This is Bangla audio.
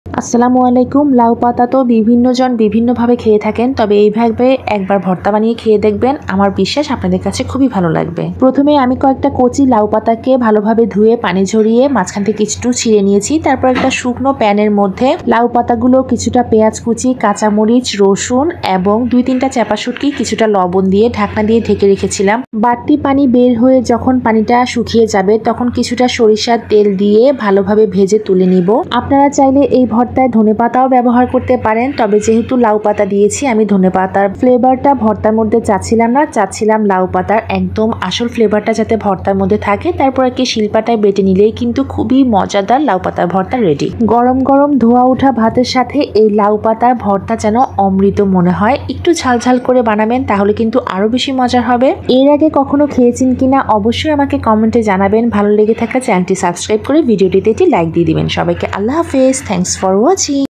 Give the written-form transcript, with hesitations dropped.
আসসালামু আলাইকুম। লাউ পাতা তো বিভিন্ন জন বিভিন্নভাবে খেয়ে থাকেন, তবে এইভাবে একবার ভর্তা বানিয়ে খেয়ে দেখবেন, আমার বিশ্বাস আপনাদের কাছে খুবই ভালো লাগবে। প্রথমে আমি কয়েকটা কচি লাউ পাতাকে ভালোভাবে ধুয়ে পানি ঝরিয়ে মাঝখান থেকে একটু ছিঁড়ে নিয়েছি। তারপর একটা শুকনো প্যানের মধ্যে লাউ পাতাগুলো, কিছুটা পেঁয়াজ কুচি, কাঁচামরিচ, রসুন এবং 2-3টা চাপা শুটকি, কিছুটা লবণ দিয়ে ঢাকনা দিয়ে ঢেকে রেখেছিলাম। বাড়তি পানি বের হয়ে যখন পানিটা শুকিয়ে যাবে তখন কিছুটা সরিষার তেল দিয়ে ভালোভাবে ভেজে তুলে নিব। আপনারা চাইলে এই ভর্তায় ধনেপাতাও ব্যবহার করতে পারেন, তবে যেহেতু লাউ পাতা দিয়েছি আমি ধনেপাতার ফ্লেভারটা ভর্তার মধ্যে চাচ্ছিলাম না, চাচ্ছিলাম লাউ পাতার একদম আসল ফ্লেভারটা যাতে ভর্তার মধ্যে থাকে। তারপর কি শিলপাটায় বেটে নিলেই কিন্তু খুবই মজাদার লাউ পাতার ভর্তা রেডি। গরম গরম ধোয়া ওঠা ভাতের সাথে এই লাউ পাতার ভর্তা যেন অমৃত মনে হয়। একটু ঝালঝাল করে বানাবেন, তাহলে কিন্তু আরো বেশি মজার হবে। এর আগে কখনো খেয়েছেন কিনা অবশ্যই আমাকে কমেন্টে জানাবেন। ভালো লেগে থাকলে চ্যানেলটি সাবস্ক্রাইব করে ভিডিওটিতে একটি লাইক দিয়ে দিবেন। সবাইকে আল্লাহ হাফেজ। Thanks for watching.